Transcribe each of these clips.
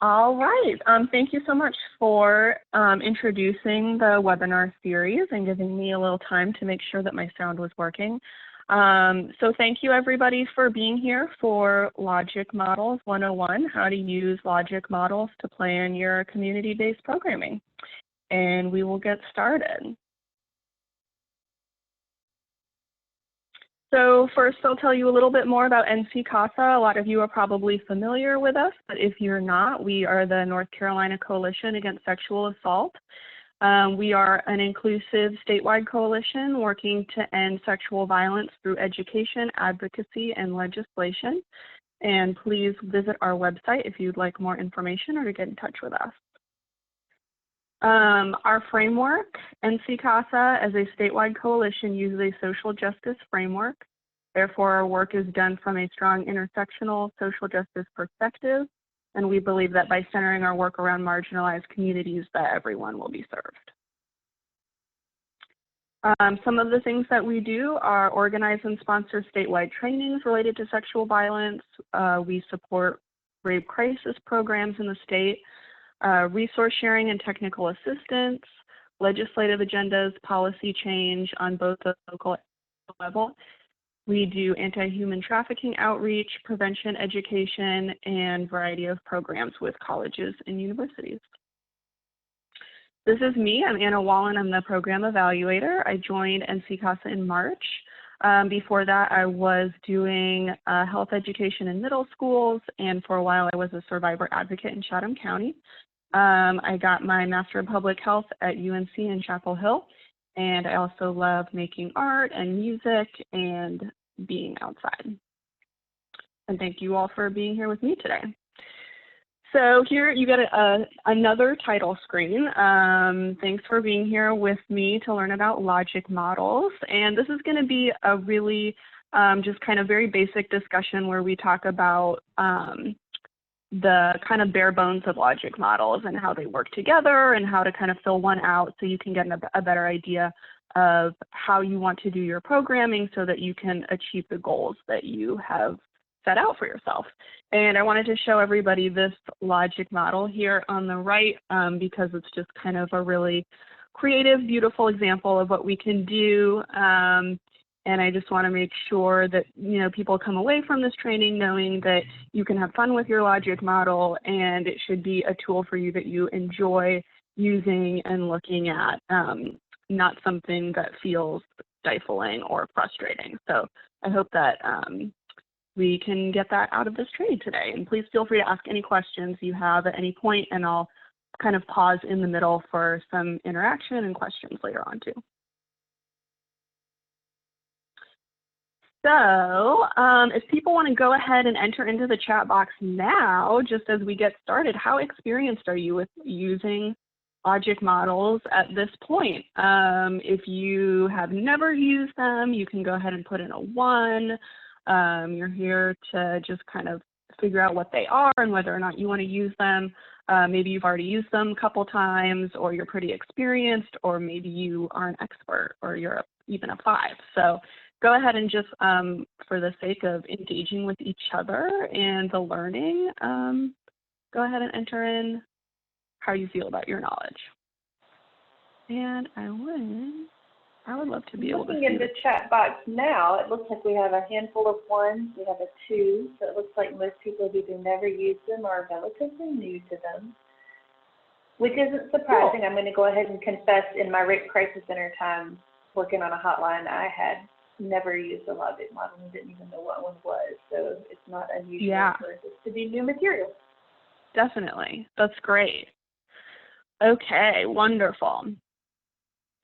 All right. Thank you so much for introducing the webinar series and giving me a little time to make sure that my sound was working. So thank you everybody for being here for Logic Models 101, how to use logic models to plan your community-based programming. And we will get started. So first, I'll tell you a little bit more about NC CASA. A lot of you are probably familiar with us, but if you're not, we are the North Carolina Coalition Against Sexual Assault. We are an inclusive statewide coalition working to end sexual violence through education, advocacy, and legislation. And please visit our website if you'd like more information or to get in touch with us. Our framework, NC CASA, as a statewide coalition, uses a social justice framework. Therefore, our work is done from a strong intersectional social justice perspective, and we believe that by centering our work around marginalized communities, that everyone will be served. Some of the things that we do are organize and sponsor statewide trainings related to sexual violence. We support rape crisis programs in the state. Resource sharing and technical assistance, legislative agendas, policy change on both the local and national level. We do anti-human trafficking outreach, prevention education, and variety of programs with colleges and universities. This is me. I'm Anna Wallen. I'm the program evaluator. I joined NC CASA in March. Before that, I was doing health education in middle schools, and for a while I was a survivor advocate in Chatham County. I got my Master of Public Health at UNC in Chapel Hill, and I also love making art and music and being outside. And thank you all for being here with me today. So here you get another title screen. Thanks for being here with me to learn about logic models. And this is going to be a really just kind of very basic discussion where we talk about the kind of bare bones of logic models and how they work together and how to kind of fill one out so you can get a better idea of how you want to do your programming so that you can achieve the goals that you have set out for yourself. And I wanted to show everybody this logic model here on the right because it's just kind of a really creative, beautiful example of what we can do. And I just want to make sure that, you know, people come away from this training knowing that you can have fun with your logic model and it should be a tool for you that you enjoy using and looking at, not something that feels stifling or frustrating. So I hope that we can get that out of this training today. And please feel free to ask any questions you have at any point, and I'll kind of pause in the middle for some interaction and questions later on too. So if people want to go ahead and enter into the chat box now, just as we get started, how experienced are you with using logic models at this point? If you have never used them, you can go ahead and put in a 1. You're here to just kind of figure out what they are and whether or not you want to use them. Maybe you've already used them a couple times, or you're pretty experienced, or maybe you are an expert, or you're even a 5. So go ahead and just, for the sake of engaging with each other and the learning, go ahead and enter in how you feel about your knowledge. And I would love to be able to see. Looking in the chat box now, it looks like we have a handful of 1s, we have a 2, so it looks like most people have either never used them or are relatively new to them, which isn't surprising. Cool. I'm going to go ahead and confess, in my rape crisis center time working on a hotline, I had never used a logic model and didn't even know what one was, so it's not unusual for this to be new material. Definitely. That's great. Okay, wonderful.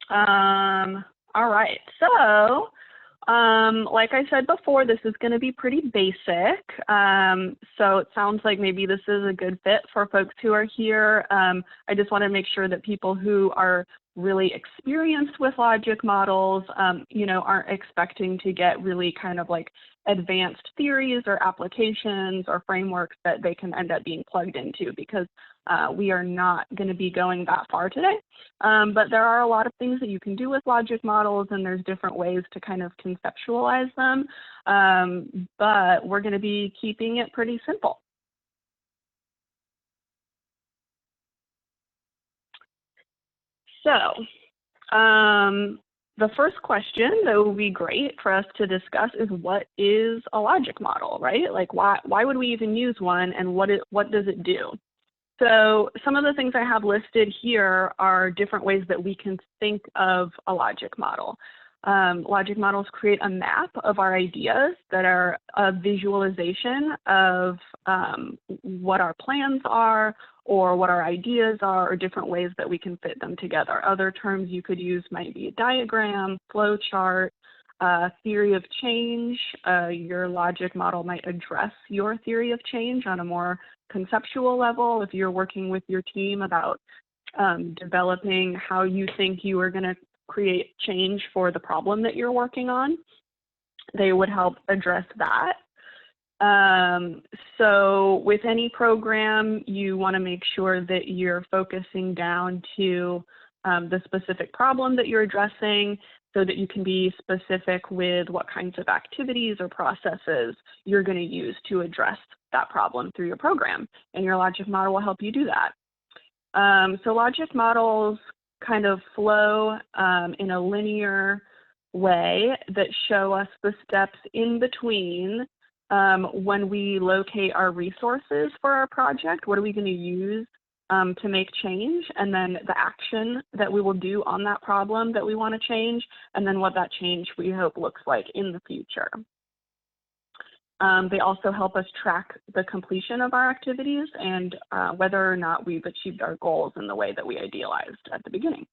All right, so like I said before, this is going to be pretty basic. So it sounds like maybe this is a good fit for folks who are here. I just want to make sure that people who are really experienced with logic models, you know, aren't expecting to get really kind of like advanced theories or applications or frameworks that they can end up being plugged into, because we are not going to be going that far today. But there are a lot of things that you can do with logic models, and there's different ways to kind of conceptualize them. But we're going to be keeping it pretty simple. So the first question that would be great for us to discuss is, what is a logic model, right? Like, why would we even use one, and what does it do? So some of the things I have listed here are different ways that we can think of a logic model. Logic models create a map of our ideas that are a visualization of what our plans are, or what our ideas are, or different ways that we can fit them together. Other terms you could use might be a diagram, flow chart, theory of change. Your logic model might address your theory of change on a more conceptual level. If you're working with your team about developing how you think you are going to create change for the problem that you're working on, they would help address that. So with any program, you want to make sure that you're focusing down to the specific problem that you're addressing, so that you can be specific with what kinds of activities or processes you're going to use to address that problem through your program. And your logic model will help you do that. So logic models kind of flow in a linear way that show us the steps in between when we locate our resources for our project. What are we going to use to make change, and then the action that we will do on that problem that we want to change, and then what that change we hope looks like in the future. They also help us track the completion of our activities and whether or not we've achieved our goals in the way that we idealized at the beginning.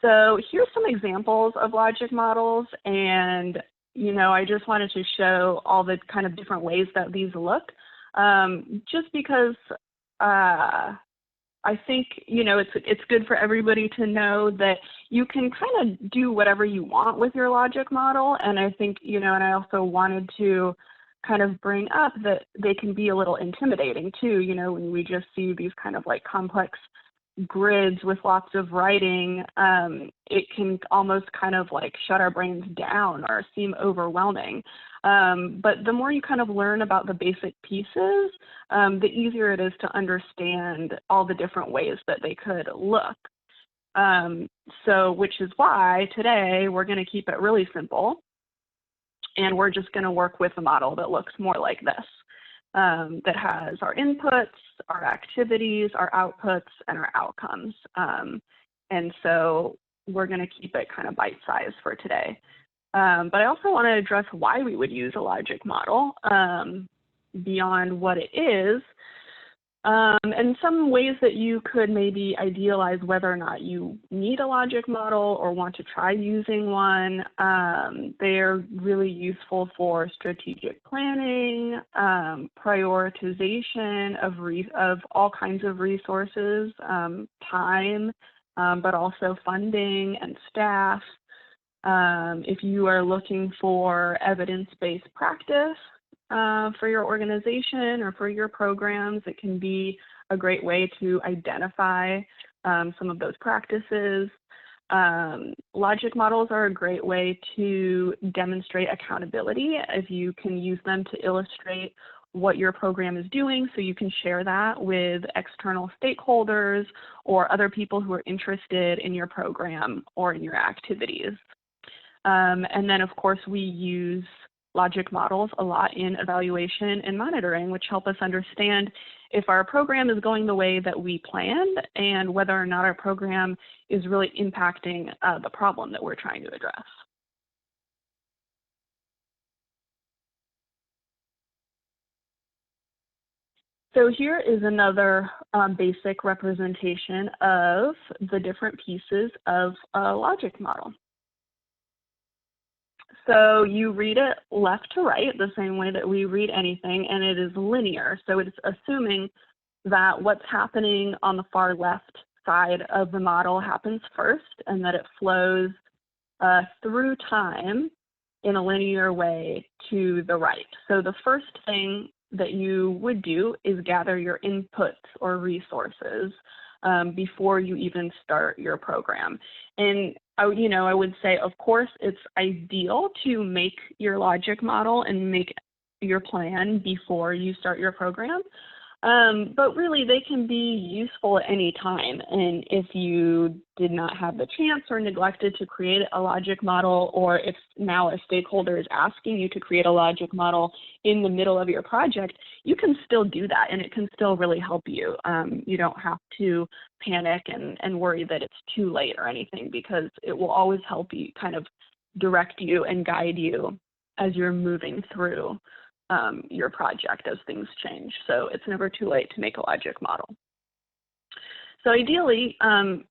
So here's some examples of logic models, and I just wanted to show all the kind of different ways that these look, just because I think, it's good for everybody to know that you can kind of do whatever you want with your logic model. And I think, and I also wanted to kind of bring up that they can be a little intimidating too, when we just see these kind of like complex grids with lots of writing, it can almost kind of like shut our brains down or seem overwhelming. But the more you kind of learn about the basic pieces, the easier it is to understand all the different ways that they could look. So which is why today we're going to keep it really simple, and we're just going to work with a model that looks more like this, that has our inputs, our activities, our outputs, and our outcomes. And so we're going to keep it kind of bite-sized for today. But I also want to address why we would use a logic model beyond what it is, and some ways that you could maybe idealize whether or not you need a logic model or want to try using one. They're really useful for strategic planning, prioritization of all kinds of resources, time, but also funding and staff. If you are looking for evidence-based practice for your organization or for your programs, it can be a great way to identify some of those practices. Logic models are a great way to demonstrate accountability, if you can use them to illustrate what your program is doing, so you can share that with external stakeholders or other people who are interested in your program or in your activities. And then, of course, we use logic models a lot in evaluation and monitoring, which help us understand if our program is going the way that we planned and whether or not our program is really impacting the problem that we're trying to address. So here is another basic representation of the different pieces of a logic model. So you read it left to right, the same way that we read anything, and it is linear. So it's assuming that what's happening on the far left side of the model happens first, and that it flows through time in a linear way to the right. So the first thing that you would do is gather your inputs or resources before you even start your program. And I would say, of course, it's ideal to make your logic model and make your plan before you start your program. But really, they can be useful at any time. And if you did not have the chance or neglected to create a logic model, or if now a stakeholder is asking you to create a logic model in the middle of your project, you can still do that, and it can still really help you. You don't have to panic and worry that it's too late or anything, because it will always help you, kind of direct you and guide you as you're moving through your project as things change. So it's never too late to make a logic model. So ideally,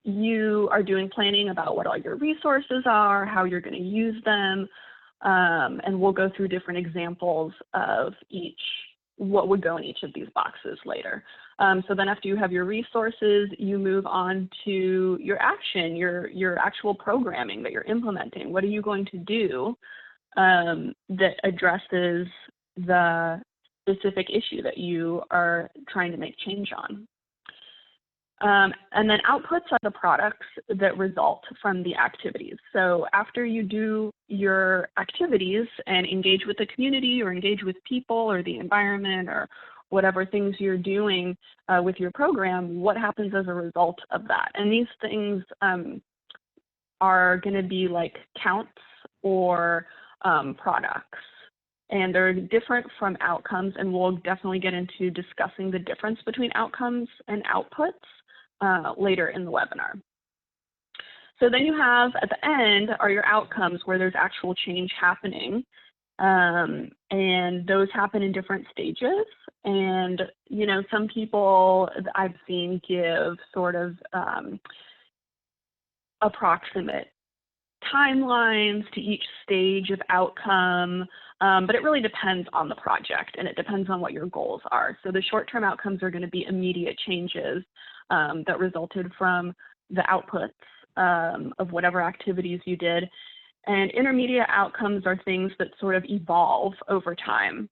you are doing planning about what all your resources are, how you're going to use them, and we'll go through different examples of what would go in each of these boxes later. So then after you have your resources, you move on to your action, your actual programming that you're implementing. What are you going to do that addresses the specific issue that you are trying to make change on? And then outputs are the products that result from the activities. So after you do your activities and engage with the community or engage with people or the environment or whatever things you're doing with your program, what happens as a result of that? And these things are going to be like counts or products. And they're different from outcomes, and we'll definitely get into discussing the difference between outcomes and outputs later in the webinar. So then you have, at the end, are your outcomes, where there's actual change happening. And those happen in different stages. And, you know, some people I've seen give sort of approximate timelines to each stage of outcome, but it really depends on the project, and it depends on what your goals are. So the short-term outcomes are going to be immediate changes that resulted from the outputs of whatever activities you did. And intermediate outcomes are things that sort of evolve over time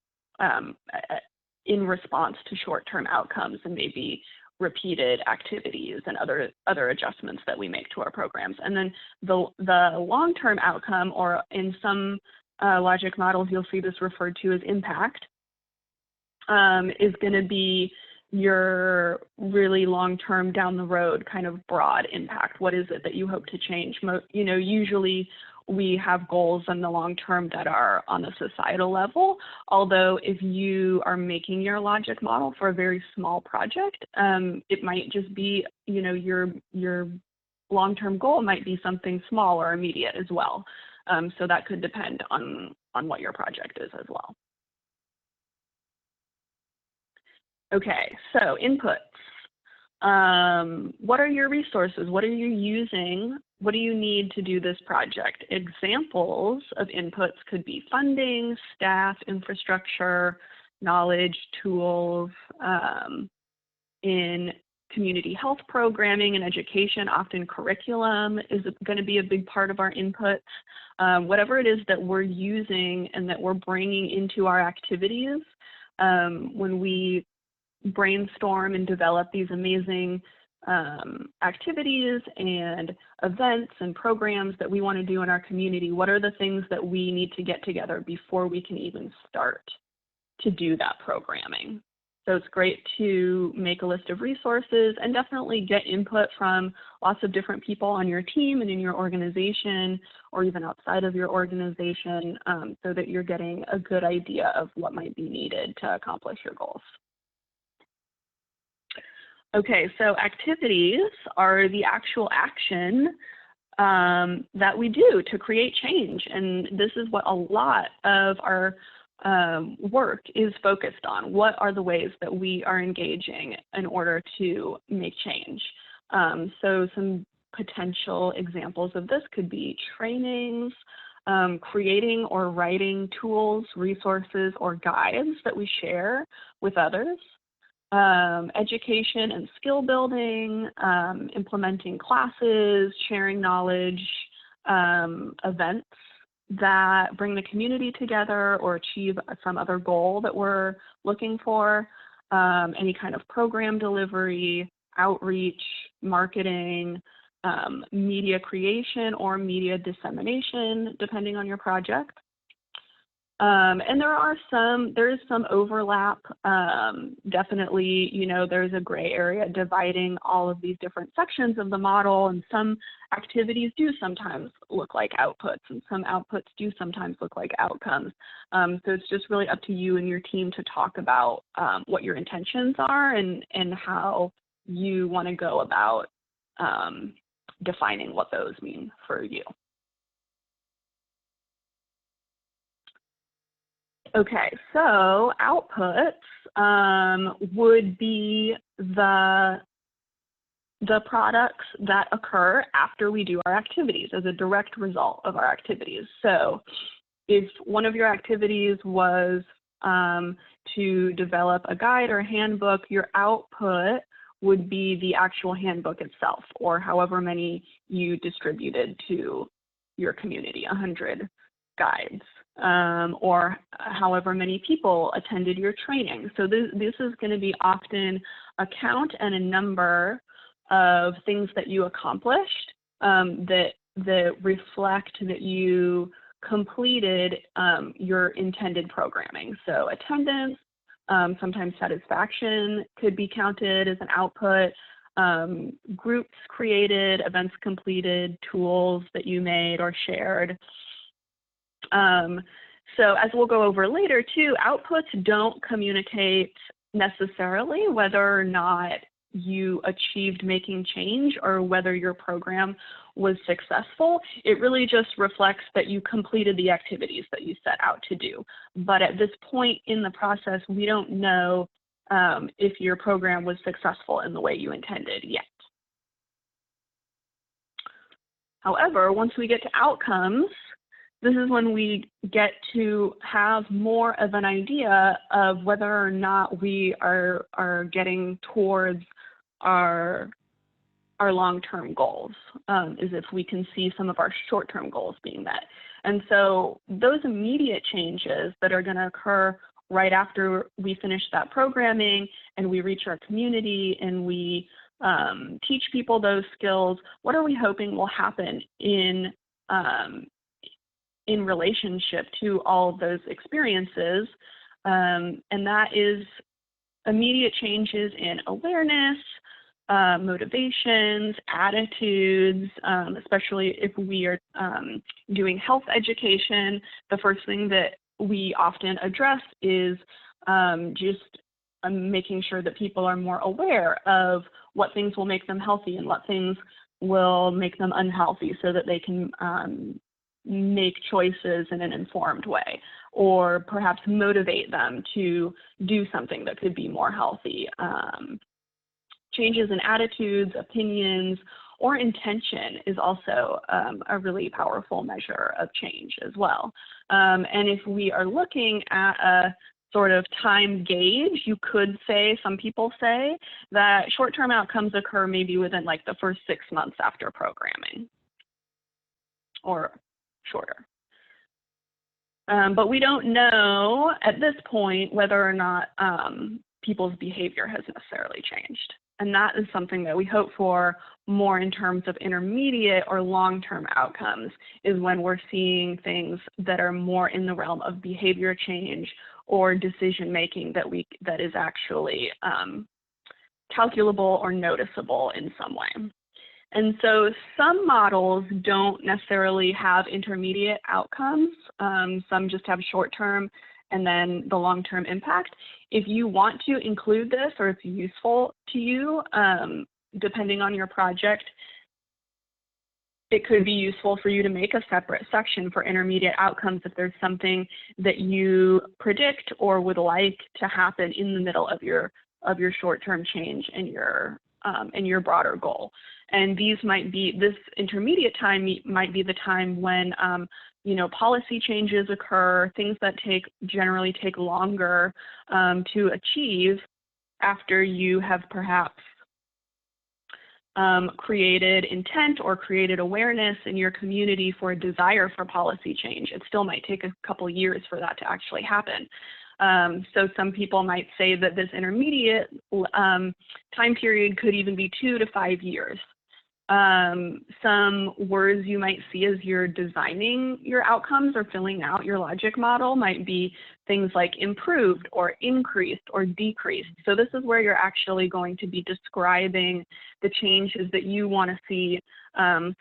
in response to short-term outcomes and maybe repeated activities and other adjustments that we make to our programs. And then the long-term outcome, or in some logic models, you'll see this referred to as impact, is going to be your really long-term, down the road kind of broad impact. What is it that you hope to change? You know, usually we have goals in the long term that are on the societal level, although if you are making your logic model for a very small project, it might just be, you know, your long-term goal might be something small or immediate as well. So that could depend on what your project is as well. Okay, so inputs. What are your resources? What are you using? What do you need to do this project? Examples of inputs could be funding, staff, infrastructure, knowledge, tools. In community health programming and education, often curriculum is going to be a big part of our inputs. Whatever it is that we're using and that we're bringing into our activities, when we brainstorm and develop these amazing activities and events and programs that we want to do in our community, what are the things that we need to get together before we can even start to do that programming? So it's great to make a list of resources and definitely get input from lots of different people on your team and in your organization, or even outside of your organization, so that you're getting a good idea of what might be needed to accomplish your goals. Okay, so activities are the actual action that we do to create change. And this is what a lot of our work is focused on. What are the ways that we are engaging in order to make change? So some potential examples of this could be trainings, creating or writing tools, resources, or guides that we share with others. Education and skill building, implementing classes, sharing knowledge, events that bring the community together or achieve some other goal that we're looking for, any kind of program delivery, outreach, marketing, media creation or media dissemination, depending on your project. And there is some overlap. Definitely, there's a gray area dividing all of these different sections of the model, and some activities do sometimes look like outputs, and some outputs do sometimes look like outcomes. So it's just really up to you and your team to talk about what your intentions are and how you want to go about defining what those mean for you. Okay, so outputs would be the products that occur after we do our activities as a direct result of our activities. So if one of your activities was to develop a guide or a handbook, your output would be the actual handbook itself, or however many you distributed to your community, 100 guides. Or however many people attended your training. So this is going to be often a count and a number of things that you accomplished that reflect that you completed your intended programming. So attendance, sometimes satisfaction could be counted as an output. Groups created, events completed, tools that you made or shared. So as we'll go over later too, outputs don't communicate necessarily whether or not you achieved making change or whether your program was successful. It really just reflects that you completed the activities that you set out to do. But at this point in the process, we don't know if your program was successful in the way you intended yet. However, once we get to outcomes, this is when we get to have more of an idea of whether or not we are getting towards our long-term goals, is if we can see some of our short-term goals being met. And so those immediate changes that are going to occur right after we finish that programming and we reach our community and we teach people those skills, what are we hoping will happen in relationship to all of those experiences? And that is immediate changes in awareness, motivations, attitudes, especially if we are doing health education. The first thing that we often address is just making sure that people are more aware of what things will make them healthy and what things will make them unhealthy, so that they can make choices in an informed way, or perhaps motivate them to do something that could be more healthy. Changes in attitudes, opinions, or intention is also a really powerful measure of change as well. And if we are looking at a sort of time gauge, you could say, some people say, that short-term outcomes occur maybe within like the first 6 months after programming, or shorter. But we don't know at this point whether or not people's behavior has necessarily changed. And that is something that we hope for more in terms of intermediate or long-term outcomes, is when we're seeing things that are more in the realm of behavior change or decision-making that is actually calculable or noticeable in some way. And so some models don't necessarily have intermediate outcomes. Some just have short-term and then the long-term impact. If you want to include this, or it's useful to you, depending on your project, it could be useful for you to make a separate section for intermediate outcomes if there's something that you predict or would like to happen in the middle of your short-term change and your broader goal. And these might be, this intermediate time might be the time when policy changes occur, things that generally take longer to achieve after you have perhaps created intent or created awareness in your community for a desire for policy change. It still might take a couple years for that to actually happen. So some people might say that this intermediate time period could even be 2 to 5 years. Some words you might see as you're designing your outcomes or filling out your logic model might be things like improved or increased or decreased. So this is where you're actually going to be describing the changes that you want to see,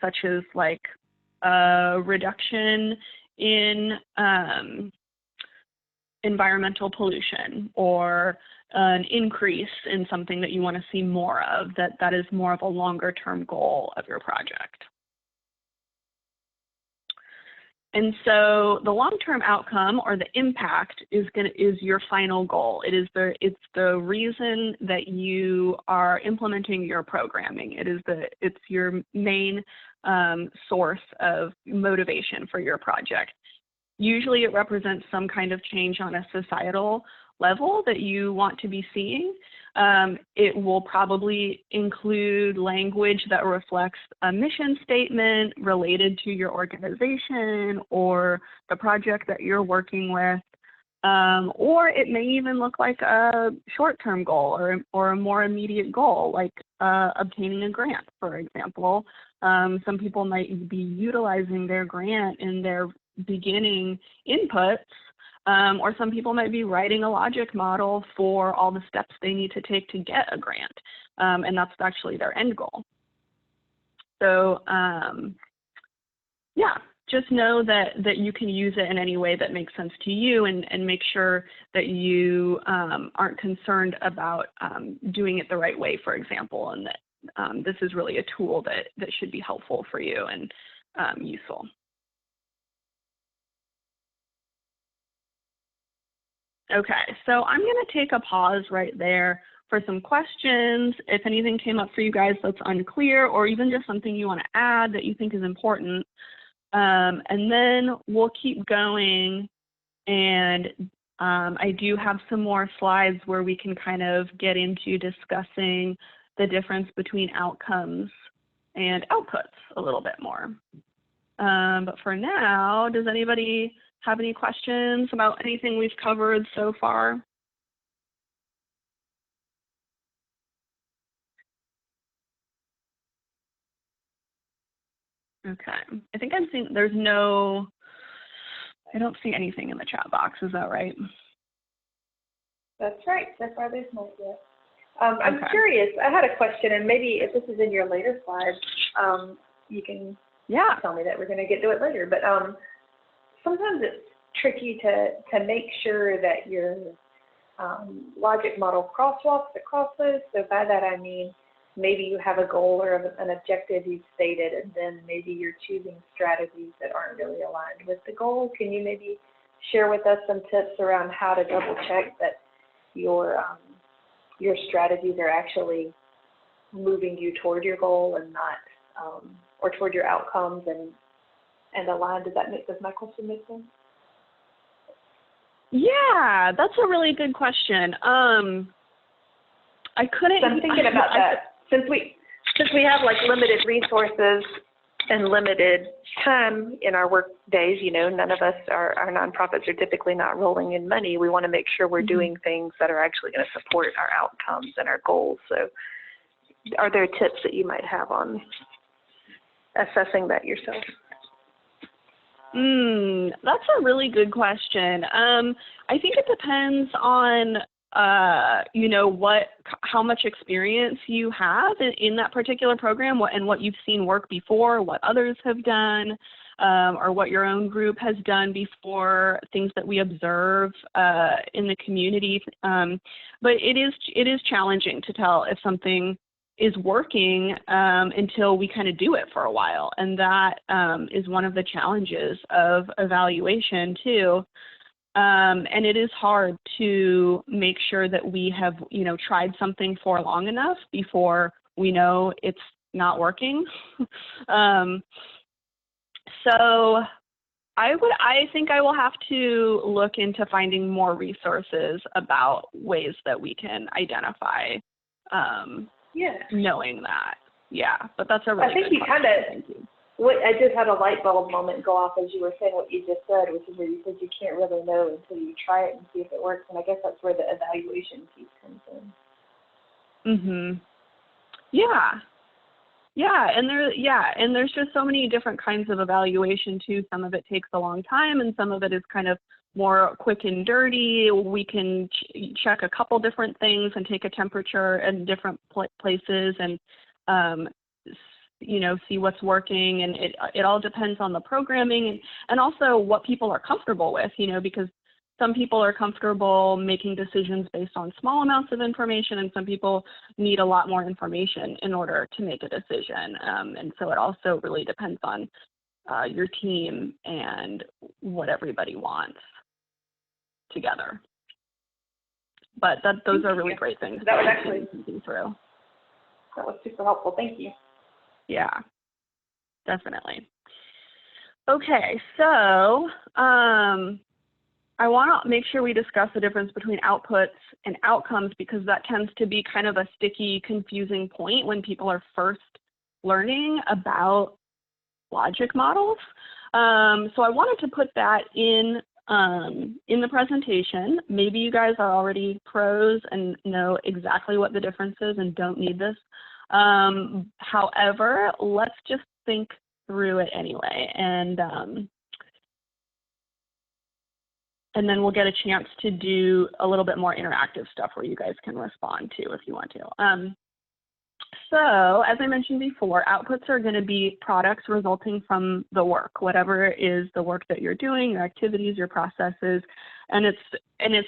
such as like a reduction in environmental pollution, or an increase in something that you want to see more of, that is more of a longer term goal of your project. And so the long-term outcome, or the impact, is your final goal. It's the reason that you are implementing your programming. It's your main source of motivation for your project. Usually it represents some kind of change on a societal level that you want to be seeing. It will probably include language that reflects a mission statement related to your organization or the project that you're working with. Or it may even look like a short-term goal or a more immediate goal, like obtaining a grant, for example. Some people might be utilizing their grant in their beginning inputs, or some people might be writing a logic model for all the steps they need to take to get a grant, and that's actually their end goal. So yeah, just know that you can use it in any way that makes sense to you, and make sure that you aren't concerned about doing it the right way, for example, and that this is really a tool that should be helpful for you and useful. Okay, so I'm going to take a pause right there for some questions. If anything came up for you guys that's unclear, or even just something you want to add that you think is important, and then we'll keep going. And I do have some more slides where we can kind of get into discussing the difference between outcomes and outputs a little bit more. But for now, does anybody have any questions about anything we've covered so far? Okay, I think I'm seeing I don't see anything in the chat box, is that right? That's right, so far there's not yet. I'm curious, I had a question, and maybe if this is in your later slides, you can tell me that we're going to get to it later, but sometimes it's tricky to make sure that your logic model crosswalks across those. So by that I mean maybe you have a goal or an objective you've stated, and then maybe you're choosing strategies that aren't really aligned with the goal. Can you maybe share with us some tips around how to double check that your strategies are actually moving you toward your goal and not, or toward your outcomes and aligned? Does my question make sense? Yeah, that's a really good question. I'm thinking about that. Since we have like limited resources and limited time in our work days, none of us, our nonprofits are typically not rolling in money. We want to make sure we're doing things that are actually going to support our outcomes and our goals. So are there tips that you might have on assessing that yourself? That's a really good question. I think it depends on, how much experience you have in that particular program, and what you've seen work before, what others have done, or what your own group has done before, things that we observe in the community. But it is challenging to tell if something is working until we kind of do it for a while. And that is one of the challenges of evaluation too. And it is hard to make sure that we have, tried something for long enough before we know it's not working. So I think I will have to look into finding more resources about ways that we can identify knowing that. Yeah, but that's a really I think good you kind of, I just had a light bulb moment go off as you were saying what you just said, which is where you said you can't really know until you try it and see if it works. And I guess that's where the evaluation piece comes in. Yeah. Yeah, and there's just so many different kinds of evaluation too. Some of it takes a long time, and some of it is kind of more quick and dirty. We can check a couple different things and take a temperature in different places, and see what's working. And it all depends on the programming and also what people are comfortable with. Because some people are comfortable making decisions based on small amounts of information, and some people need a lot more information in order to make a decision. And so it also really depends on your team and what everybody wants together. But those are really great things. That was actually thinking through. That was super helpful. Thank you. Yeah, definitely. Okay, so I want to make sure we discuss the difference between outputs and outcomes, because that tends to be kind of a sticky, confusing point when people are first learning about logic models. So I wanted to put that in the presentation. Maybe you guys are already pros and know exactly what the difference is and don't need this. However, let's just think through it anyway, and then we'll get a chance to do a little bit more interactive stuff where you guys can respond to if you want to. So as I mentioned before, outputs are going to be products resulting from the work, whatever is the work that you're doing, your activities, your processes, and it's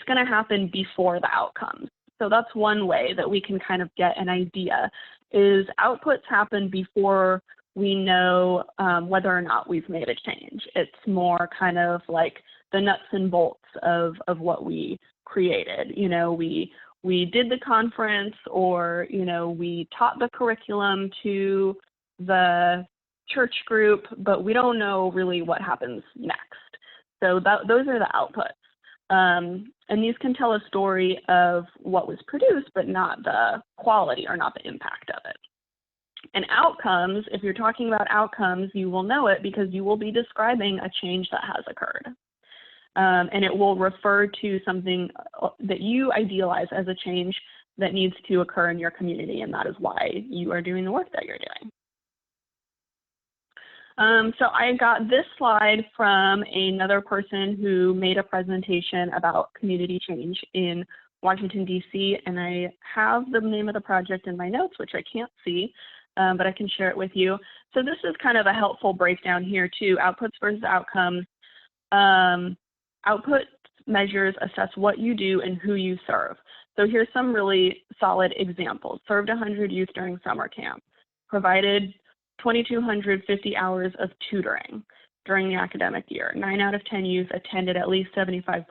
going to happen before the outcomes. So that's one way that we can kind of get an idea, is outputs happen before we know whether or not we've made a change. It's more kind of like the nuts and bolts of what we created. We did the conference, or we taught the curriculum to the church group, but we don't know really what happens next. So those are the outputs. And these can tell a story of what was produced, but not the quality or not the impact of it. And outcomes, if you're talking about outcomes, you will know it because you will be describing a change that has occurred. And it will refer to something that you idealize as a change that needs to occur in your community, and that is why you are doing the work that you're doing. So I got this slide from another person who made a presentation about community change in Washington, D.C., and I have the name of the project in my notes, which I can't see, but I can share it with you. So this is kind of a helpful breakdown here too, outputs versus outcomes. Output measures assess what you do and who you serve. So here's some really solid examples. Served 100 youth during summer camp, provided 2,250 hours of tutoring during the academic year. 9 out of 10 youth attended at least 75%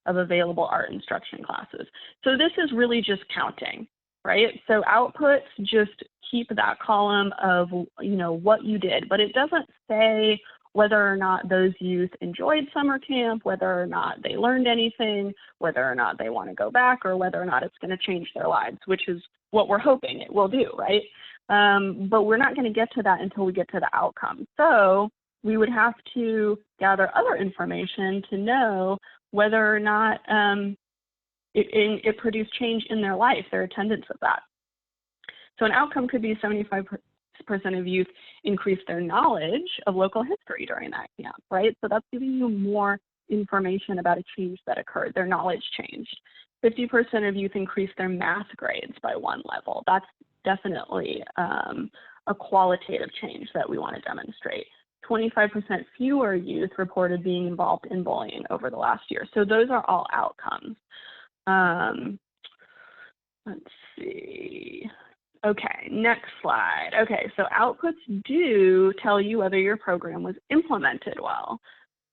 of available art instruction classes. So this is really just counting, right? So outputs just keep that column of, what you did, but it doesn't say whether or not those youth enjoyed summer camp, whether or not they learned anything, whether or not they want to go back, or whether or not it's going to change their lives, which is what we're hoping it will do, right? But we're not going to get to that until we get to the outcome. So we would have to gather other information to know whether or not it produced change in their life, their attendance of that. So an outcome could be 75% of youth increase their knowledge of local history during that camp, right? So that's giving you more information about a change that occurred. Their knowledge changed. 50% of youth increased their math grades by 1 level. That's definitely a qualitative change that we want to demonstrate. 25% fewer youth reported being involved in bullying over the last year. So those are all outcomes. Let's see. Okay, next slide. Okay, so outputs do tell you whether your program was implemented well.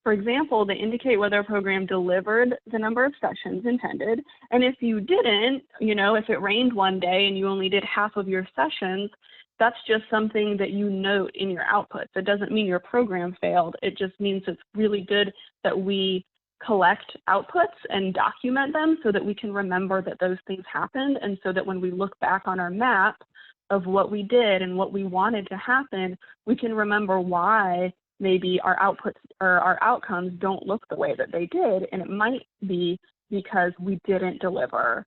For example, they indicate whether a program delivered the number of sessions intended. And if you didn't, if it rained one day and you only did half of your sessions, that's just something that you note in your outputs. It doesn't mean your program failed. It just means it's really good that we collect outputs and document them so that we can remember that those things happened, and so that when we look back on our map of what we did and what we wanted to happen, we can remember why maybe our outputs or our outcomes don't look the way that they did, and it might be because we didn't deliver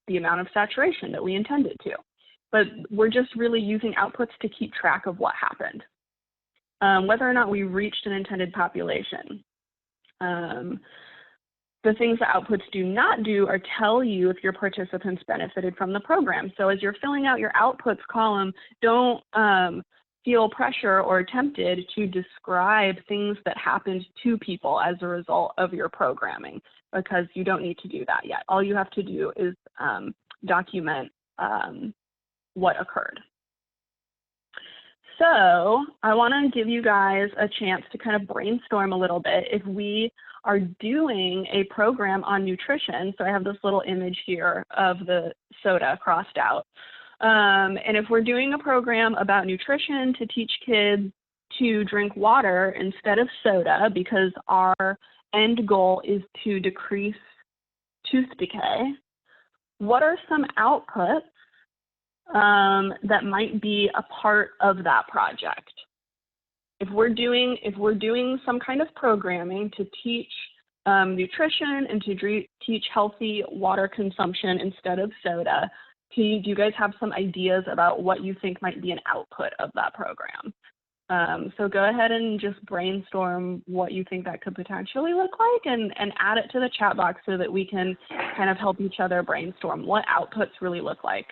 the amount of saturation that we intended to. but we're just really using outputs to keep track of what happened, whether or not we reached an intended population. The things that outputs do not do are tell you if your participants benefited from the program. So as you're filling out your outputs column, don't feel pressure or tempted to describe things that happened to people as a result of your programming, because you don't need to do that yet. All you have to do is document what occurred. So I want to give you guys a chance to kind of brainstorm a little bit. If we are doing a program on nutrition, so I have this little image here of the soda crossed out. And if we're doing a program about nutrition to teach kids to drink water instead of soda, because our end goal is to decrease tooth decay, what are some outputs that might be a part of that project? If we're doing some kind of programming to teach nutrition and to teach healthy water consumption instead of soda, do you guys have some ideas about what you think might be an output of that program? So go ahead and just brainstorm what you think that could potentially look like, and add it to the chat box so that we can kind of help each other brainstorm what outputs really look like.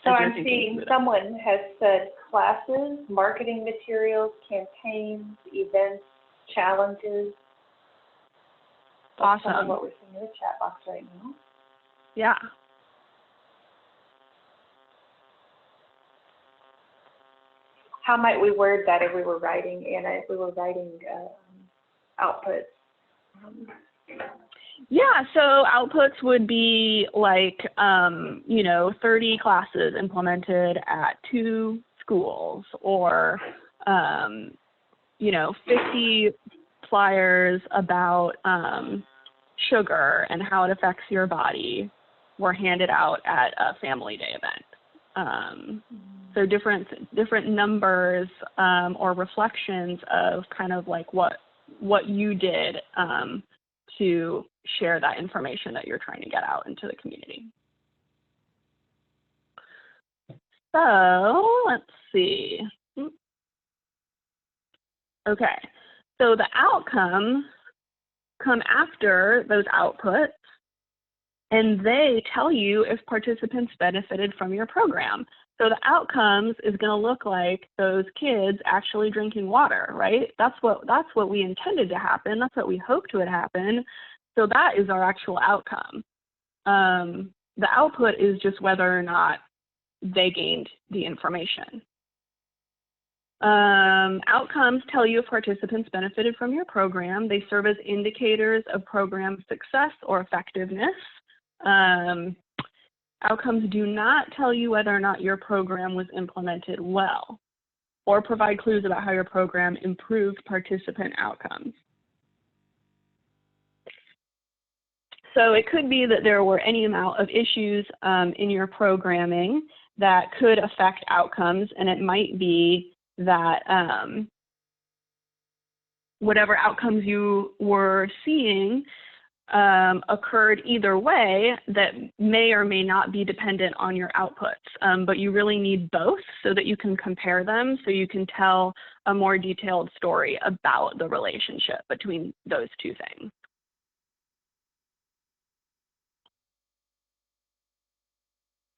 So I'm seeing someone has said classes, marketing materials, campaigns, events, challenges. That's awesome. kind of what we're seeing in the chat box right now. Yeah. How might we word that if we were writing, Anna, if we were writing outputs? Yeah, so outputs would be like, 30 classes implemented at 2 schools, or, 50 flyers about sugar and how it affects your body were handed out at a family day event. So different numbers or reflections of kind of like what you did to share that information that you're trying to get out into the community. So let's see. Okay, so the outcomes come after those outputs, and they tell you if participants benefited from your program. So the outcomes is going to look like those kids actually drinking water, right? That's what we intended to happen. That's what we hoped would happen. So that is our actual outcome. The output is just whether or not they gained the information. Outcomes tell you if participants benefited from your program. They serve as indicators of program success or effectiveness. Outcomes do not tell you whether or not your program was implemented well, or provide clues about how your program improved participant outcomes. So it could be that there were any amount of issues in your programming that could affect outcomes, and it might be that whatever outcomes you were seeing occurred either way that may or may not be dependent on your outputs, but you really need both so that you can compare them, so you can tell a more detailed story about the relationship between those two things.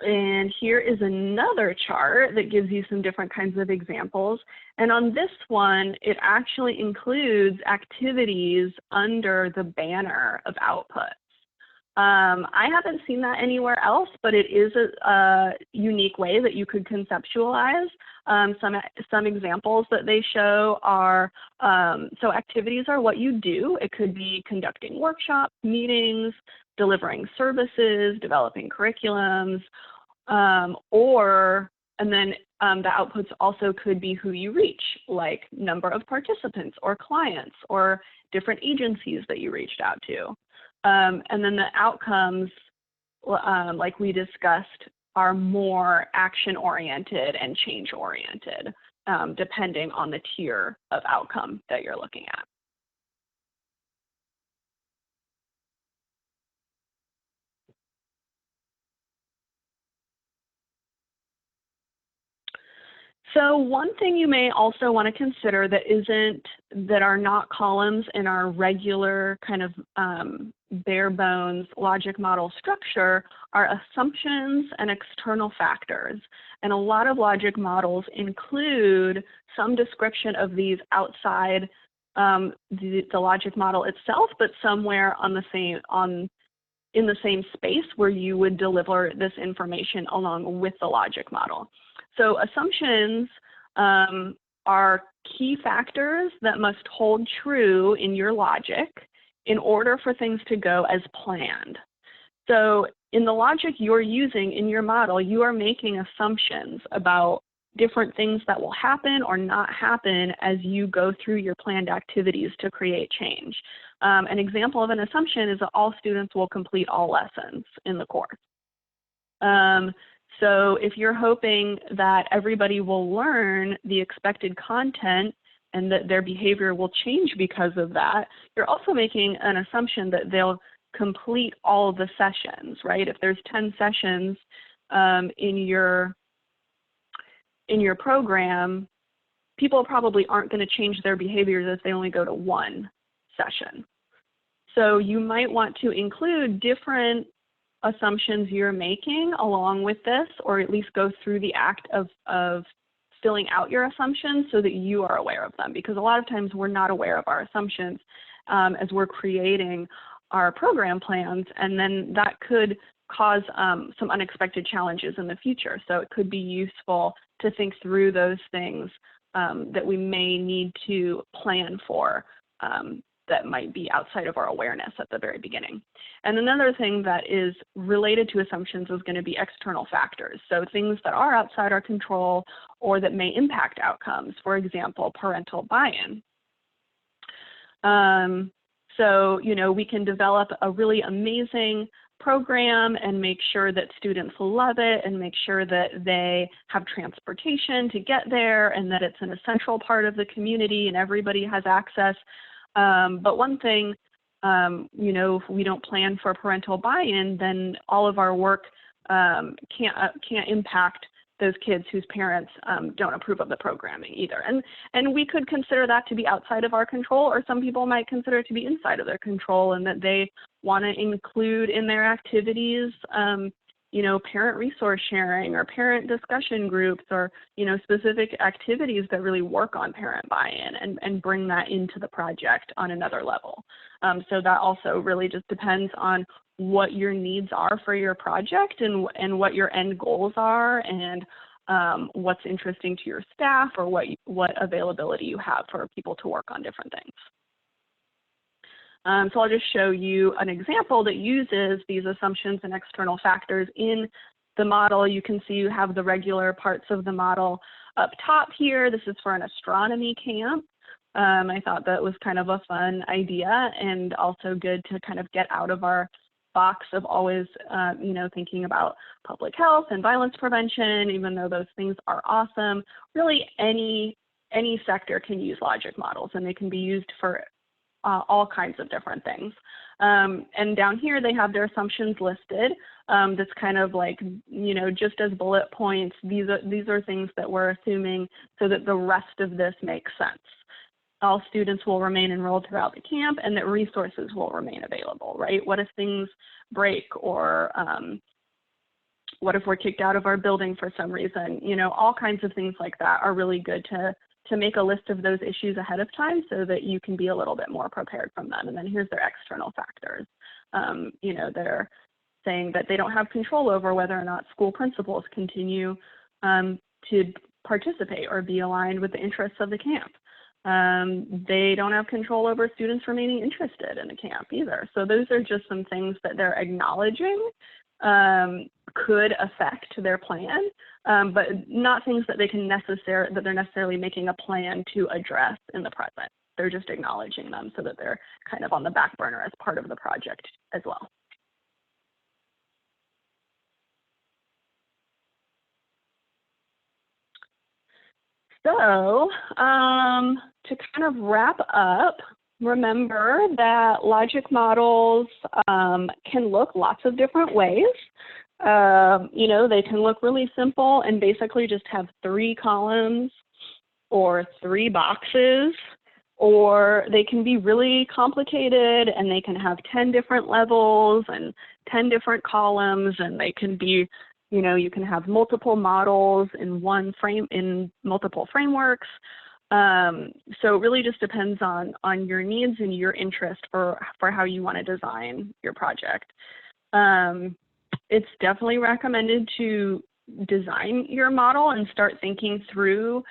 And here is another chart that gives you some different kinds of examples. And on this one, it actually includes activities under the banner of outputs. I haven't seen that anywhere else, but it is a unique way that you could conceptualize. Some examples that they show are, so activities are what you do. It could be conducting workshops, meetings, delivering services, developing curriculums, and then the outputs also could be who you reach, like number of participants or clients or different agencies that you reached out to. And then the outcomes, like we discussed, are more action-oriented and change-oriented, depending on the tier of outcome that you're looking at. So one thing you may also want to consider that are not columns in our regular kind of bare bones logic model structure are assumptions and external factors. And a lot of logic models include some description of these outside the logic model itself, but somewhere in the same space where you would deliver this information along with the logic model. So assumptions are key factors that must hold true in your logic in order for things to go as planned. So in the logic you're using in your model, you are making assumptions about different things that will happen or not happen as you go through your planned activities to create change. An example of an assumption is that all students will complete all lessons in the course. So if you're hoping that everybody will learn the expected content and that their behavior will change because of that, you're also making an assumption that they'll complete all the sessions, right? If there's 10 sessions in your program, people probably aren't going to change their behaviors if they only go to one session. So you might want to include different assumptions you're making along with this, or at least go through the act of filling out your assumptions so that you are aware of them, because a lot of times we're not aware of our assumptions as we're creating our program plans, and then that could cause some unexpected challenges in the future. So it could be useful to think through those things that we may need to plan for that might be outside of our awareness at the very beginning. And another thing that is related to assumptions is going to be external factors. So things that are outside our control or that may impact outcomes, for example, parental buy-in. So, you know, we can develop a really amazing program and make sure that students love it and make sure that they have transportation to get there and that it's an essential part of the community and everybody has access. But one thing, you know, if we don't plan for parental buy-in, then all of our work can't impact those kids whose parents don't approve of the programming either. And we could consider that to be outside of our control, or some people might consider it to be inside of their control, and that they want to include in their activities, you know, parent resource sharing or parent discussion groups, or, you know, specific activities that really work on parent buy-in and bring that into the project on another level. So that also really just depends on what your needs are for your project and what your end goals are, and what's interesting to your staff, or what availability you have for people to work on different things. So I'll just show you an example that uses these assumptions and external factors in the model. You can see you have the regular parts of the model up top here. This is for an astronomy camp. I thought that was kind of a fun idea, and also good to kind of get out of our box of always, you know, thinking about public health and violence prevention, even though those things are awesome. Really, any sector can use logic models, and they can be used for all kinds of different things. And down here, they have their assumptions listed. That's kind of like, you know, just as bullet points. These are things that we're assuming so that the rest of this makes sense. All students will remain enrolled throughout the camp, and that resources will remain available, right? What if things break, or what if we're kicked out of our building for some reason? You know, all kinds of things like that are really good to make a list of those issues ahead of time so that you can be a little bit more prepared from them. And then here's their external factors. You know, they're saying that they don't have control over whether or not school principals continue to participate or be aligned with the interests of the camp. They don't have control over students remaining interested in the camp either. So those are just some things that they're acknowledging could affect their plan, but not things that they're necessarily making a plan to address in the present. They're just acknowledging them so that they're kind of on the back burner as part of the project as well. So to kind of wrap up, remember that logic models can look lots of different ways. You know, they can look really simple and basically just have 3 columns or 3 boxes, or they can be really complicated and they can have 10 different levels and 10 different columns, and they can be, you know, you can have multiple models in in multiple frameworks. So it really just depends on your needs and your interest for how you want to design your project. It's definitely recommended to design your model and start thinking through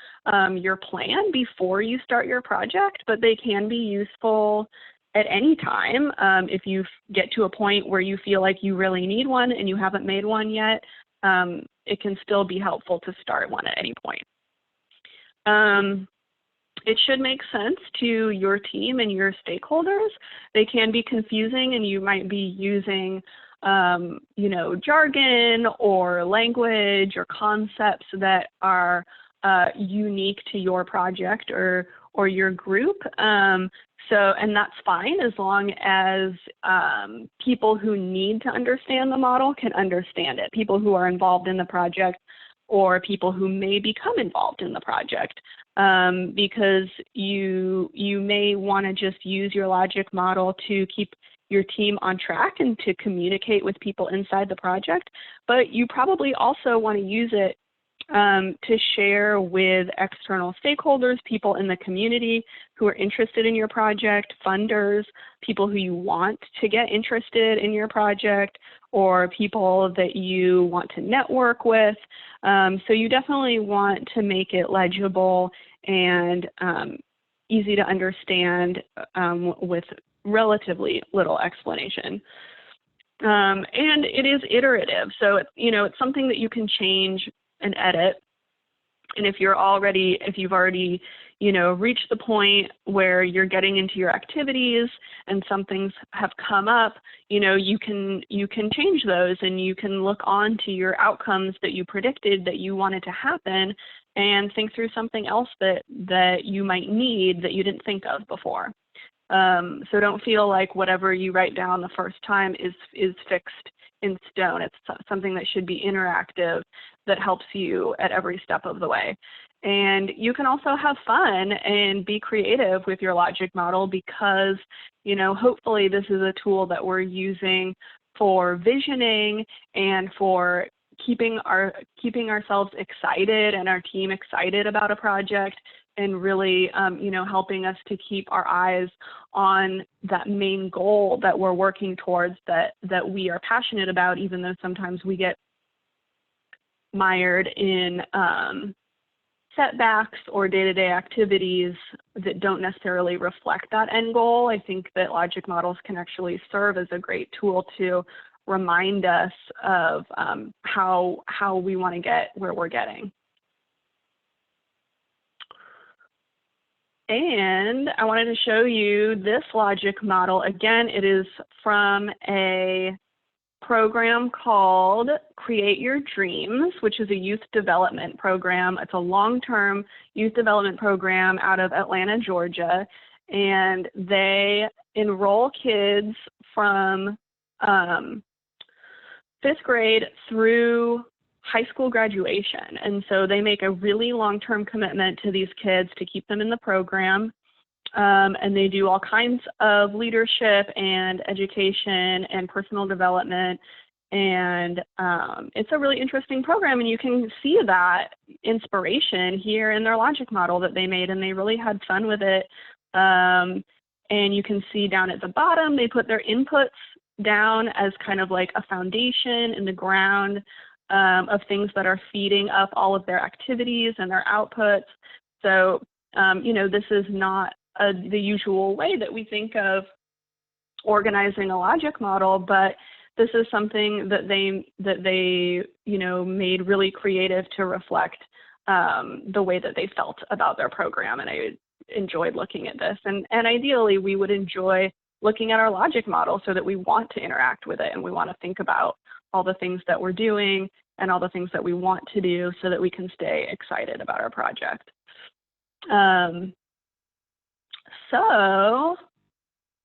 your plan before you start your project, but they can be useful at any time. If you get to a point where you feel like you really need one and you haven't made one yet, it can still be helpful to start one at any point. It should make sense to your team and your stakeholders. They can be confusing, and you might be using you know, jargon or language or concepts that are unique to your project or your group. And that's fine as long as people who need to understand the model can understand it, people who are involved in the project or people who may become involved in the project. Because you may want to just use your logic model to keep your team on track and to communicate with people inside the project, but you probably also want to use it to share with external stakeholders, people in the community who are interested in your project, funders, people who you want to get interested in your project, or people that you want to network with. So you definitely want to make it legible and easy to understand with relatively little explanation. And it is iterative, so it's something that you can change and edit. And if you've already reached the point where you're getting into your activities and some things have come up, you can change those, and you can look on to your outcomes that you predicted that you wanted to happen and think through something else that you might need that you didn't think of before. So don't feel like whatever you write down the first time is fixed in stone. It's something that should be interactive, that helps you at every step of the way. And you can also have fun and be creative with your logic model, because, hopefully this is a tool that we're using for visioning and for keeping ourselves excited and our team excited about a project, and really, helping us to keep our eyes on that main goal that we're working towards, that we are passionate about, even though sometimes we get mired in setbacks or day-to-day activities that don't necessarily reflect that end goal. I think that logic models can actually serve as a great tool to remind us of how we want to get where we're getting. And I wanted to show you this logic model. Again, it is from a program called Create Your Dreams, which is a youth development program. It's a long-term youth development program out of Atlanta, Georgia, and they enroll kids from 5th grade through high school graduation. And so they make a really long-term commitment to these kids to keep them in the program. And they do all kinds of leadership and education and personal development. And it's a really interesting program. And you can see that inspiration here in their logic model that they made, and they really had fun with it. And you can see down at the bottom, they put their inputs down as kind of like a foundation in the ground of things that are feeding up all of their activities and their outputs. So, this is not the usual way that we think of organizing a logic model, but this is something that they made really creative to reflect the way that they felt about their program. And I enjoyed looking at this. And ideally, we would enjoy looking at our logic model so that we want to interact with it and we want to think about all the things that we're doing and all the things that we want to do so that we can stay excited about our project. So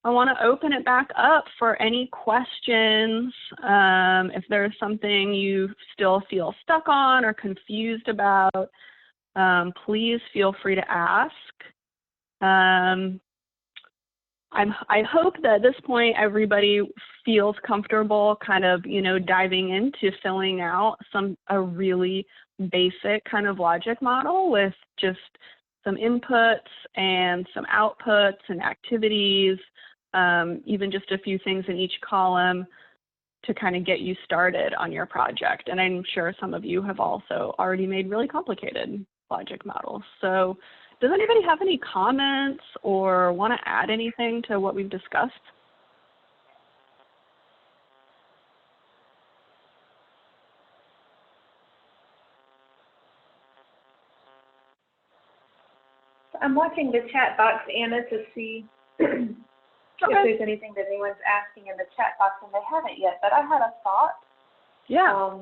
I want to open it back up for any questions. If there's something you still feel stuck on or confused about, please feel free to ask. I hope that at this point everybody feels comfortable kind of, diving into filling out a really basic kind of logic model with just some inputs and some outputs and activities, even just a few things in each column to kind of get you started on your project. And I'm sure some of you have also already made really complicated logic models. So does anybody have any comments or want to add anything to what we've discussed? I'm watching the chat box, Anna, to see if there's anything that anyone's asking in the chat box, and they haven't yet. But I had a thought. Yeah.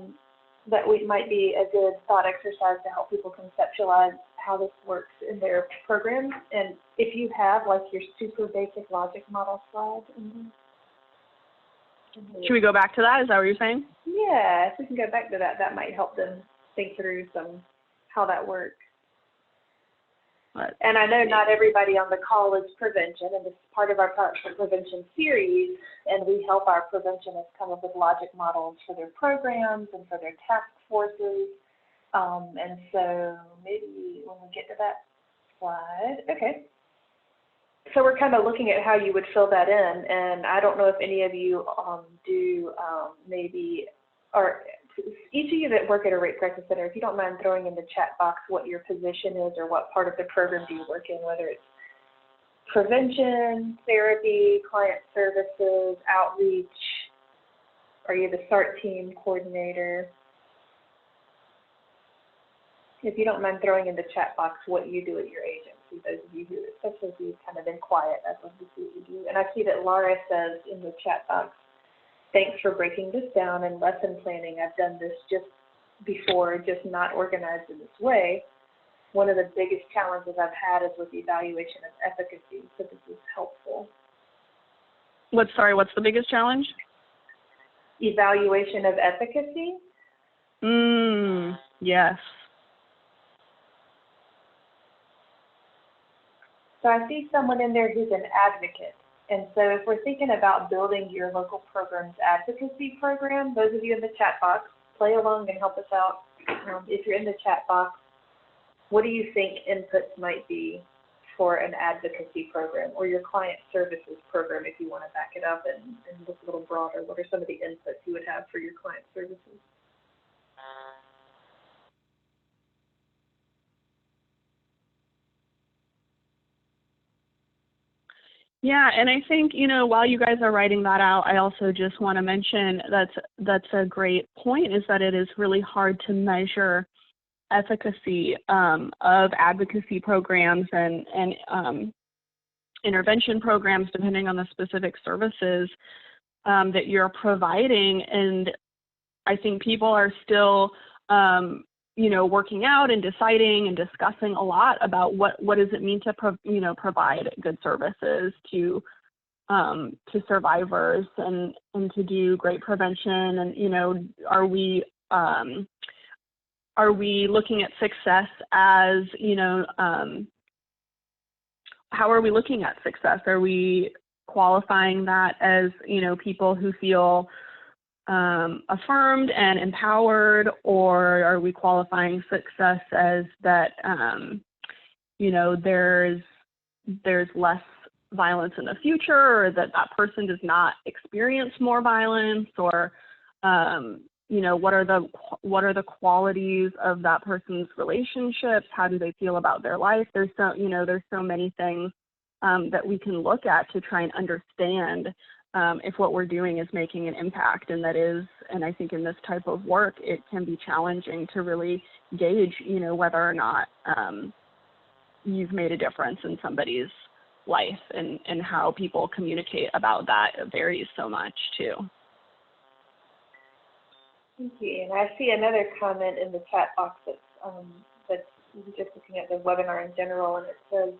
That might be a good thought exercise to help people conceptualize how this works in their programs. And if you have like your super basic logic model slide. Should we go back to that? Is that what you're saying? Yeah, if we can go back to that, that might help them think through how that works. And I know not everybody on the call is prevention, and this is part of our prevention series, and we help our preventionists come up with logic models for their programs and for their task forces. And so maybe when we get to that slide, okay. So we're kind of looking at how you would fill that in, and I don't know if any of you do maybe, or each of you that work at a rape crisis center, if you don't mind throwing in the chat box what your position is or what part of the program do you work in, whether it's prevention, therapy, client services, outreach, are you the SART team coordinator? If you don't mind throwing in the chat box what you do at your agency, those of you who, especially if you've kind of been quiet, I'd love to see what you do. And I see that Laura says in the chat box, thanks for breaking this down and lesson planning. I've done this just before, just not organized in this way. One of the biggest challenges I've had is with evaluation of efficacy, so this is helpful. What's the biggest challenge? Evaluation of efficacy. Yes. So I see someone in there who's an advocate. And so if we're thinking about building your local program's advocacy program, those of you in the chat box, play along and help us out. If you're in the chat box, what do you think inputs might be for an advocacy program or your client services program if you want to back it up and look a little broader? What are some of the inputs you would have for your client services? Yeah, and I think, while you guys are writing that out, I also just want to mention that's a great point, is that it is really hard to measure efficacy of advocacy programs and intervention programs, depending on the specific services that you're providing. And I think people are still working out and deciding and discussing a lot about what does it mean to provide good services to survivors and to do great prevention. And are we looking at success as how are we looking at success? Are we qualifying that as people who feel affirmed and empowered, or are we qualifying success as that there's less violence in the future, or that person does not experience more violence, or what are the qualities of that person's relationships? How do they feel about their life? There's so many things that we can look at to try and understand if what we're doing is making an impact. And I think in this type of work, it can be challenging to really gauge, whether or not you've made a difference in somebody's life, and how people communicate about that varies so much too. Thank you. And I see another comment in the chat box that's just looking at the webinar in general, and it says,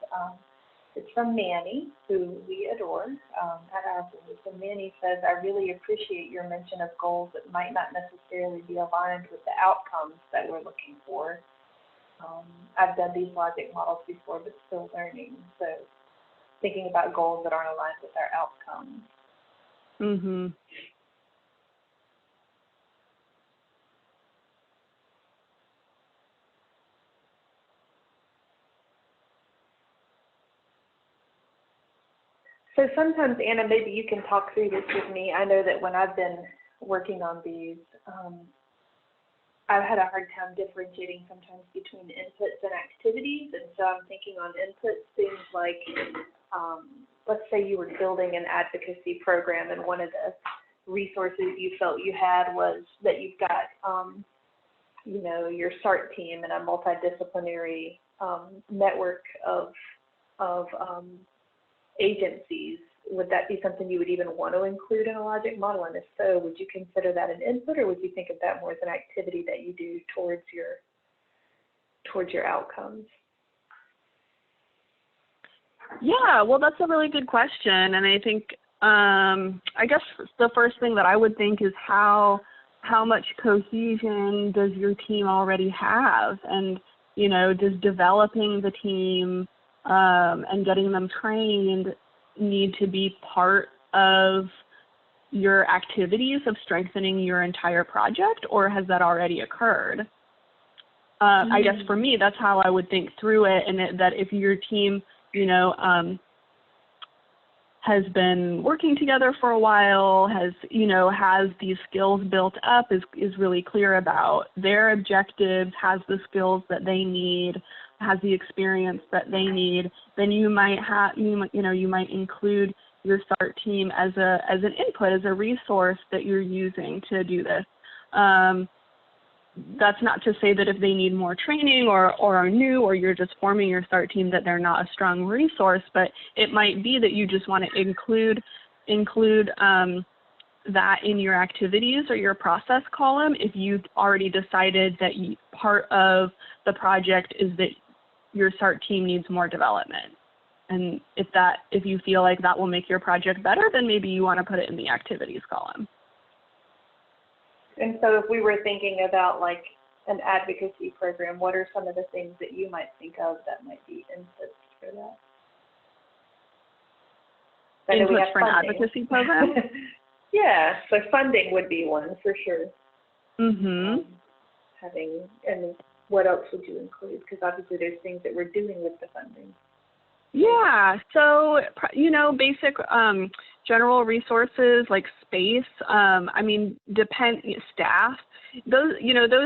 It's from Manny, who we adore at our board. So Manny says, I really appreciate your mention of goals that might not necessarily be aligned with the outcomes that we're looking for. I've done these logic models before, but still learning. So thinking about goals that aren't aligned with our outcomes. Mm-hmm. So sometimes, Anna, maybe you can talk through this with me. I know that when I've been working on these, I've had a hard time differentiating sometimes between inputs and activities. And so I'm thinking on inputs, things like, let's say you were building an advocacy program and one of the resources you felt you had was that you've got, you know, your SART team and a multidisciplinary network of agencies. Would that be something you would even want to include in a logic model? And if so, would you consider that an input, or would you think of that more as an activity that you do towards your outcomes? Yeah, well, that's a really good question. And I think, I guess the first thing that I would think is how much cohesion does your team already have? And, you know, does developing the team and getting them trained need to be part of your activities of strengthening your entire project, or has that already occurred? I guess for me, that's how I would think through it, and that if your team, you know, has been working together for a while, has these skills built up, is really clear about their objectives, has the skills that they need, has the experience that they need, then you might include your SART team as an input, as a resource that you're using to do this. That's not to say that if they need more training or are new, or you're just forming your SART team, that they're not a strong resource, but it might be that you just want to include that in your activities or your process column if you've already decided that part of the project is that your SART team needs more development. And if you feel like that will make your project better, then maybe you want to put it in the activities column. And so if we were thinking about like an advocacy program, what are some of the things that you might think of that might be inputs for that? Inputs for an advocacy program? Yeah, so funding would be one for sure. Mm-hmm. And what else would you include? Because obviously there's things that we're doing with the funding. Yeah, so, you know, basic general resources like space, staff, those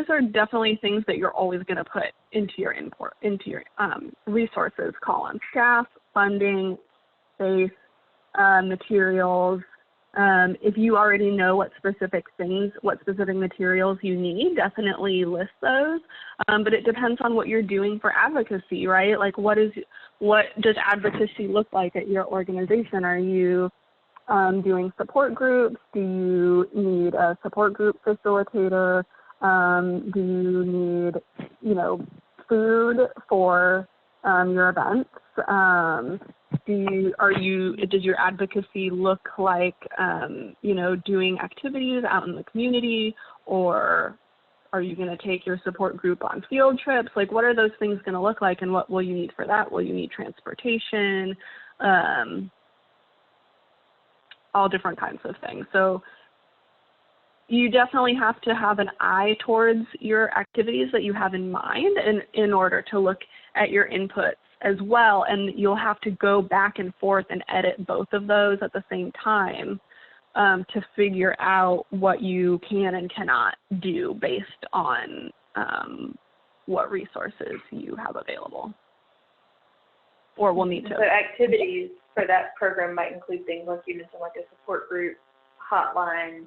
are definitely things that you're always going to put into your resources column. Staff, funding, space, materials. If you already know what specific materials you need, definitely list those. But it depends on what you're doing for advocacy, right? Like what does advocacy look like at your organization? Are you doing support groups? Do you need a support group facilitator? Do you need, food for your events? Does your advocacy look like, doing activities out in the community, or are you going to take your support group on field trips? Like, what are those things going to look like, and what will you need for that? Will you need transportation? All different kinds of things. So you definitely have to have an eye towards your activities that you have in mind in order to look at your inputs as well. And you'll have to go back and forth and edit both of those at the same time to figure out what you can and cannot do based on what resources you have available or will need to. So activities for that program might include things like you mentioned, like a support group, hotline,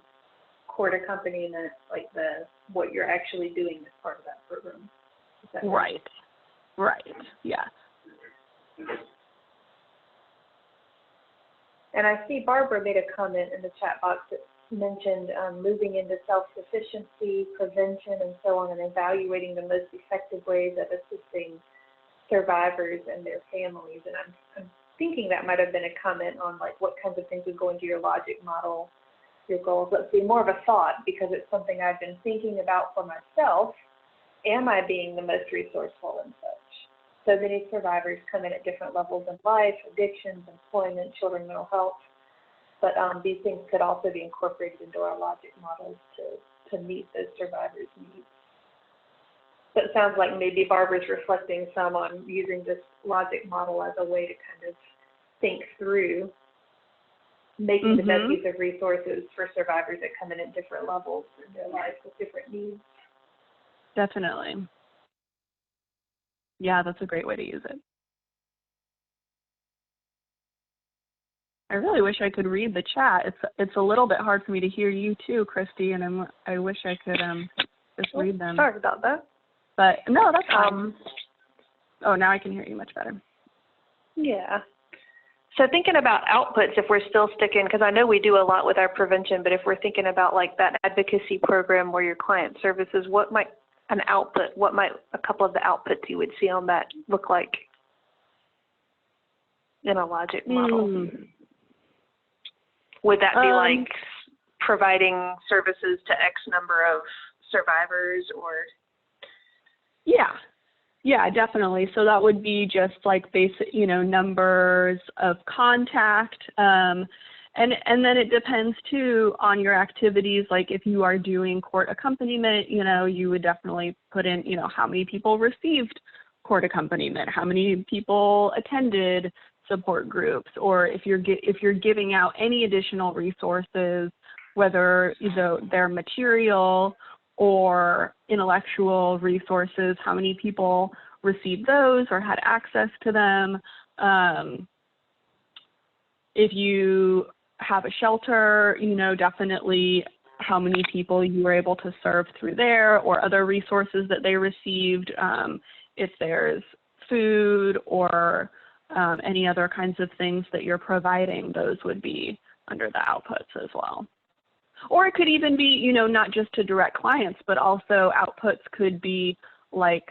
court accompaniment, like what you're actually doing as part of that program. Right. Right. Yeah. And I see Barbara made a comment in the chat box that mentioned moving into self-sufficiency, prevention, and so on, and evaluating the most effective ways of assisting survivors and their families. And I'm thinking that might have been a comment on like what kinds of things would go into your logic model, your goals. Let's see, more of a thought, because it's something I've been thinking about for myself. Am I being the most resourceful and such? So many survivors come in at different levels in life, addictions, employment, children, mental health. But these things could also be incorporated into our logic models to meet those survivors' needs. So it sounds like maybe Barbara's reflecting some on using this logic model as a way to kind of think through making the best use of resources for survivors that come in at different levels in their life with different needs. Definitely. Yeah, that's a great way to use it. I really wish I could read the chat. It's a little bit hard for me to hear you too, Christy, and I wish I could just read them. Sorry about that. But no, that's fine. Oh, now I can hear you much better. Yeah. So thinking about outputs, if we're still sticking, because I know we do a lot with our prevention, but if we're thinking about like that advocacy program where your client services, what might a couple of the outputs you would see on that look like in a logic model? Would that be like providing services to X number of survivors, or? Yeah, definitely. So that would be just like basic, numbers of contact. And then it depends too on your activities. Like if you are doing court accompaniment, you would definitely put in, how many people received court accompaniment, how many people attended support groups, or if you're giving out any additional resources, whether they're material or intellectual resources, how many people received those or had access to them. If you have a shelter, definitely how many people you were able to serve through there or other resources that they received. If there's food or any other kinds of things that you're providing, those would be under the outputs as well. Or it could even be, not just to direct clients, but also outputs could be like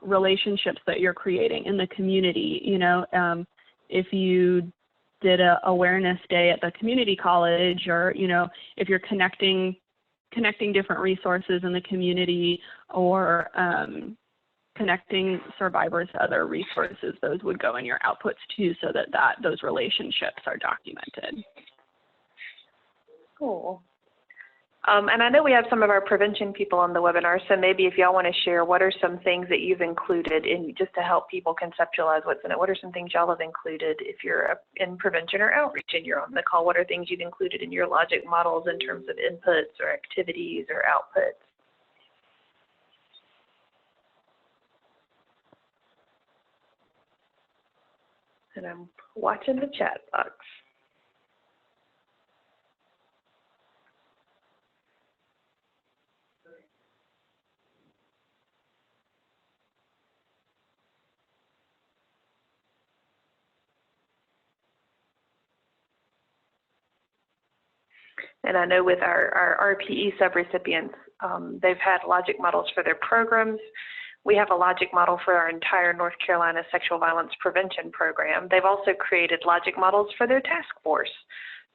relationships that you're creating in the community. If you did a awareness day at the community college, or, if you're connecting different resources in the community, or connecting survivors to other resources, those would go in your outputs too, so that those relationships are documented. Cool. And I know we have some of our prevention people on the webinar, so maybe if y'all want to share, what are some things that you've included in just to help people conceptualize what's in it? What are some things y'all have included if you're in prevention or outreach and you're on the call? What are things you've included in your logic models in terms of inputs or activities or outputs? And I'm watching the chat box. And I know with our RPE subrecipients, they've had logic models for their programs. We have a logic model for our entire North Carolina sexual violence prevention program. They've also created logic models for their task force.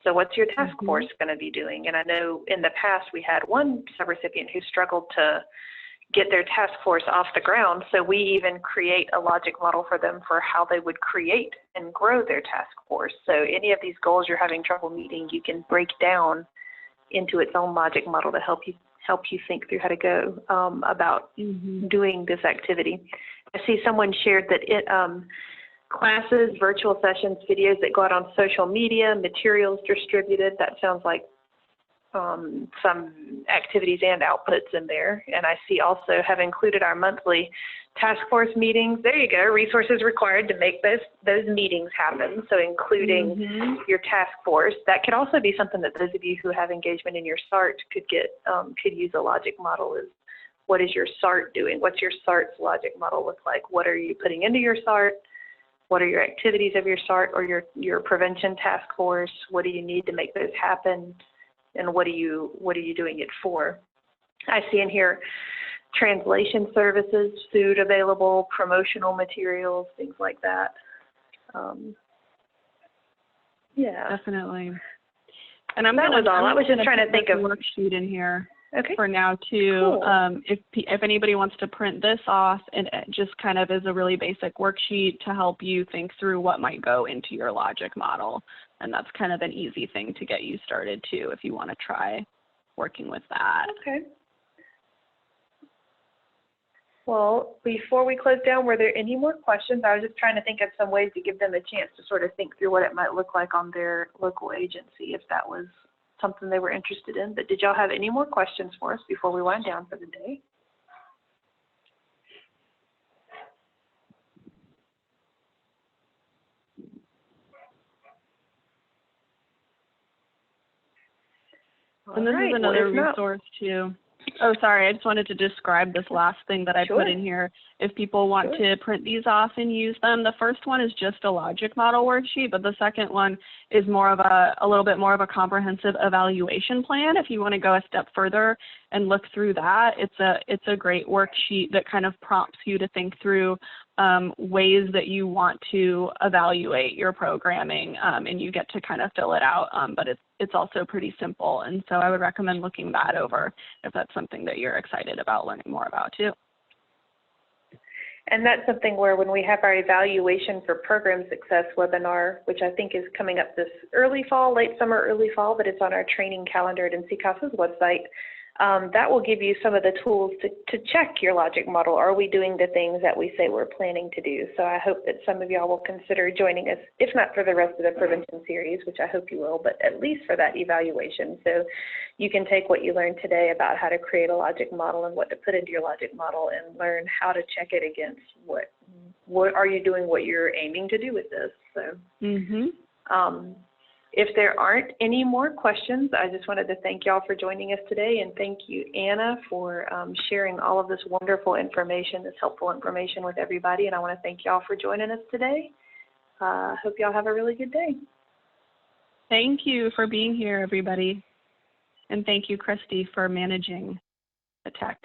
So what's your task force going to be doing? And I know in the past we had one subrecipient who struggled to get their task force off the ground. So we even create a logic model for them for how they would create and grow their task force. So any of these goals you're having trouble meeting, you can break down into its own logic model to help you think through how to go about doing this activity. I see someone shared that classes, virtual sessions, videos that go out on social media, materials distributed. That sounds like some activities and outputs in there. And I see also have included our monthly task force meetings. There you go, resources required to make those meetings happen. So including your task force. That could also be something that those of you who have engagement in your SART could use a logic model. Is what is your SART doing? What's your SART's logic model look like? What are you putting into your SART? What are your activities of your SART or your prevention task force? What do you need to make those happen? And what are you doing it for? I see in here translation services, food available, promotional materials, things like that. Yeah. Definitely. And I'm That was all. I was just trying to think of a worksheet in here okay. for now too. Cool. If anybody wants to print this off, and it just kind of is a really basic worksheet to help you think through what might go into your logic model, and that's kind of an easy thing to get you started too if you want to try working with that. Okay. Well, before we close down, were there any more questions? I was just trying to think of some ways to give them a chance to sort of think through what it might look like on their local agency if that was something they were interested in. But did y'all have any more questions for us before we wind down for the day? And this is another resource too. Oh, sorry, I just wanted to describe this last thing that I put in here. If people want to print these off and use them, the first one is just a logic model worksheet, but the second one is more of a little bit more of a comprehensive evaluation plan. If you want to go a step further and look through that, it's a great worksheet that kind of prompts you to think through ways that you want to evaluate your programming, and you get to kind of fill it out, but it's also pretty simple. And so I would recommend looking that over if that's something that you're excited about learning more about too. And that's something where when we have our evaluation for program success webinar, which I think is coming up this early fall, late summer, early fall, but it's on our training calendar at NC CASA's website, that will give you some of the tools to check your logic model. Are we doing the things that we say we're planning to do? So I hope that some of y'all will consider joining us, if not for the rest of the prevention series, which I hope you will, but at least for that evaluation. So you can take what you learned today about how to create a logic model and what to put into your logic model and learn how to check it against what are you doing, what you're aiming to do with this. So. If there aren't any more questions, I just wanted to thank y'all for joining us today, and thank you, Anna, for sharing all of this wonderful information, this helpful information with everybody, and I want to thank y'all for joining us today. Hope y'all have a really good day. Thank you for being here, everybody, and thank you, Christy, for managing the tech.